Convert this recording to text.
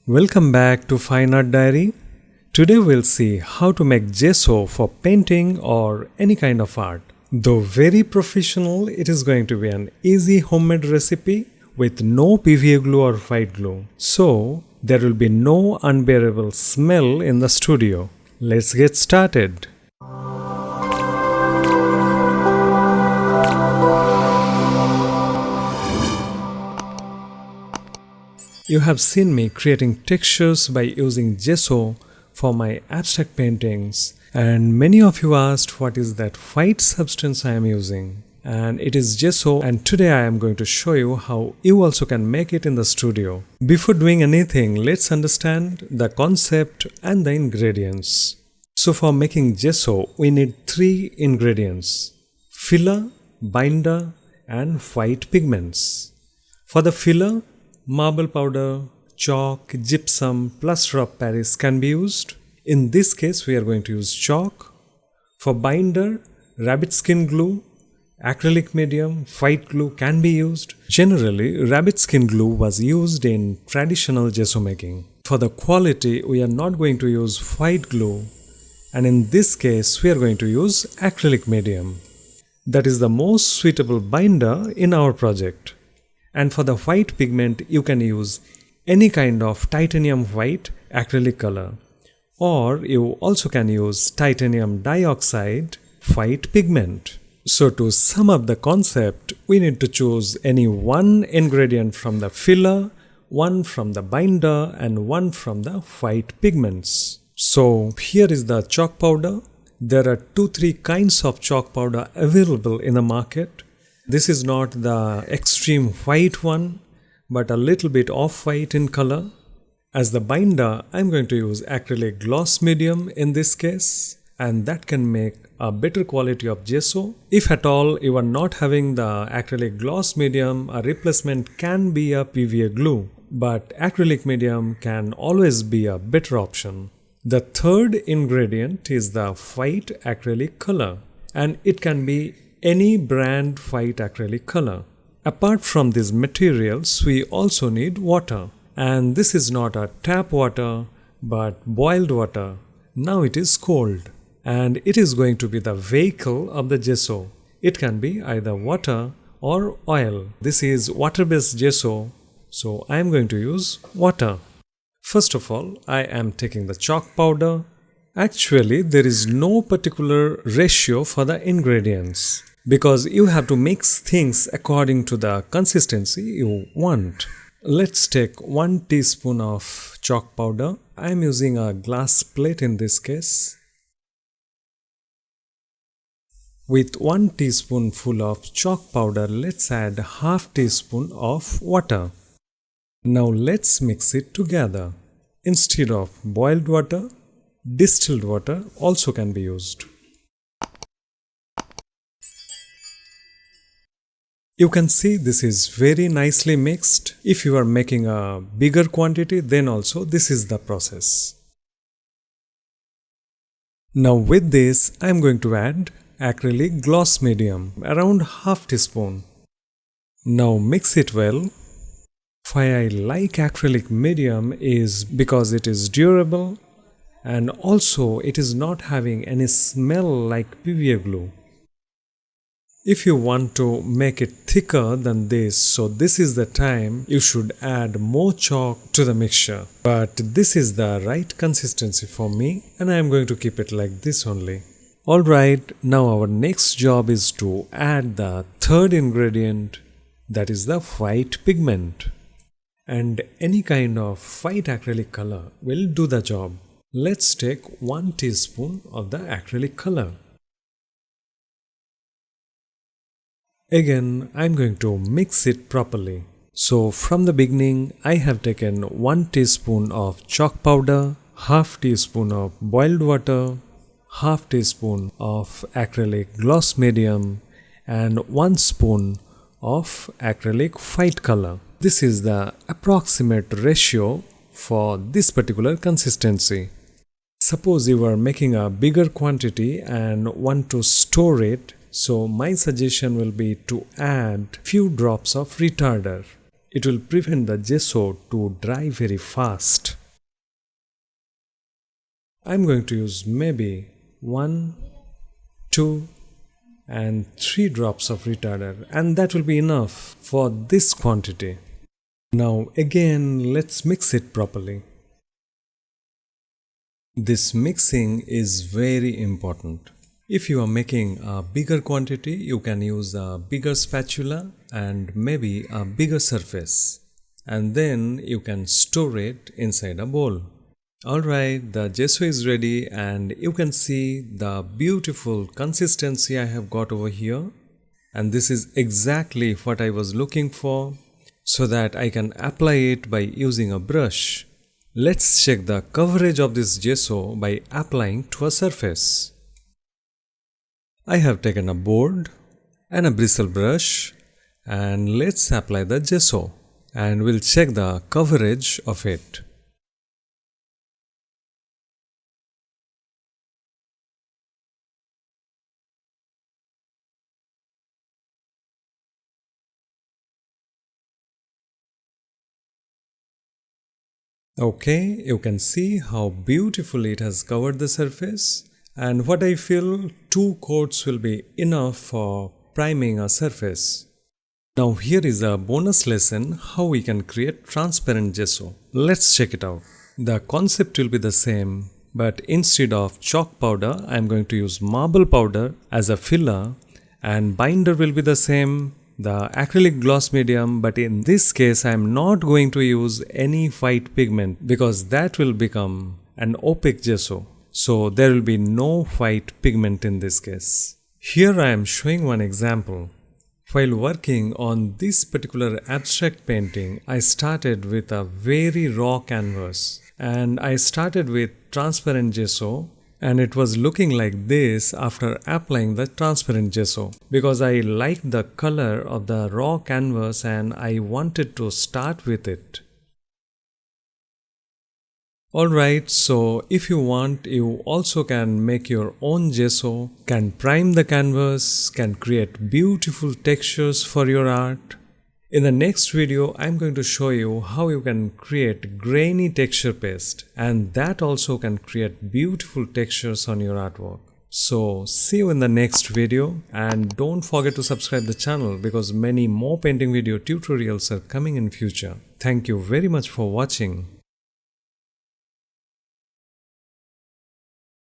Welcome back to Fine Art Diary. Today we'll see how to make gesso for painting or any kind of art. Though very professional, it is going to be an easy homemade recipe with no PVA glue or white glue. So there will be no unbearable smell in the studio. Let's get started. You have seen me creating textures by using gesso for my abstract paintings, and many of you asked what is that white substance I am using. And it is gesso, and today I am going to show you how you also can make it in the studio. Before doing anything, let's understand the concept and the ingredients. So for making gesso, we need 3 ingredients: filler, binder and white pigments. For the filler, marble powder, chalk, gypsum, plaster of Paris can be used. In this case, we are going to use chalk. For binder, rabbit skin glue, acrylic medium, white glue can be used. Generally, rabbit skin glue was used in traditional gesso making. For the quality, we are not going to use white glue, and in this case, we are going to use acrylic medium. That is the most suitable binder in our project. And for the white pigment, you can use any kind of titanium white acrylic color, or you also can use titanium dioxide white pigment. So to sum up the concept, we need to choose any one ingredient from the filler, one from the binder and one from the white pigments. So here is the chalk powder. There are 2-3 kinds of chalk powder available in the market. This is not the extreme white one, but a little bit off-white in color. As the binder, I am going to use acrylic gloss medium in this case, and that can make a better quality of gesso. If at all you are not having the acrylic gloss medium, a replacement can be a PVA glue, but acrylic medium can always be a better option. The third ingredient is the white acrylic color, and it can be any brand white acrylic color. Apart from these materials, we also need water, and this is not a tap water but boiled water. Now it is cold, and it is going to be the vehicle of the gesso. It can be either water or oil. This is water-based gesso, so I am going to use water. First of all, I am taking the chalk powder. Actually, there is no particular ratio for the ingredients, because you have to mix things according to the consistency you want. Let's take 1 teaspoon of chalk powder. I am using a glass plate in this case. With 1 teaspoonful of chalk powder, let's add half teaspoon of water. Now let's mix it together. Instead of boiled water, distilled water also can be used. You can see this is very nicely mixed. If you are making a bigger quantity, then also this is the process. Now with this, I am going to add acrylic gloss medium, around half teaspoon. Now mix it well. Why I like acrylic medium is because it is durable, and also it is not having any smell like PVA glue. If you want to make it thicker than this, so this is the time you should add more chalk to the mixture. But this is the right consistency for me, and I am going to keep it like this only. Alright, now our next job is to add the third ingredient, that is the white pigment. And any kind of white acrylic color will do the job. Let's take 1 teaspoon of the acrylic color. Again, I am going to mix it properly. So from the beginning, I have taken 1 teaspoon of chalk powder, half teaspoon of boiled water, half teaspoon of acrylic gloss medium, and 1 spoon of acrylic white color. This is the approximate ratio for this particular consistency. Suppose you are making a bigger quantity and want to store it, so my suggestion will be to add few drops of retarder. it will prevent the gesso to dry very fast. I'm going to use maybe 1, 2 and 3 drops of retarder, and that will be enough for this quantity. Now again, let's mix it properly. This mixing is very important. If you are making a bigger quantity, you can use a bigger spatula and maybe a bigger surface, and then you can store it inside a bowl. Alright, the gesso is ready and you can see the beautiful consistency I have got over here, and this is exactly what I was looking for, so that I can apply it by using a brush. Let's check the coverage of this gesso by applying to a surface. I have taken a board and a bristle brush, and let's apply the gesso and we'll check the coverage of it. Okay, you can see how beautifully it has covered the surface, and what I feel 2 coats will be enough for priming a surface. Now here is a bonus lesson how we can create transparent gesso. Let's check it out. The concept will be the same, but instead of chalk powder, I am going to use marble powder as a filler, and binder will be the same, the acrylic gloss medium, but in this case I am not going to use any white pigment because that will become an opaque gesso. So there will be no white pigment in this case. Here I am showing one example. While working on this particular abstract painting, I started with a very raw canvas, and I started with transparent gesso, and it was looking like this after applying the transparent gesso because I liked the color of the raw canvas and I wanted to start with it. Alright, so if you want, you also can make your own gesso, can prime the canvas, can create beautiful textures for your art. In the next video, I'm going to show you how you can create grainy texture paste, and that also can create beautiful textures on your artwork. So see you in the next video, and don't forget to subscribe the channel because many more painting video tutorials are coming in future. Thank you very much for watching.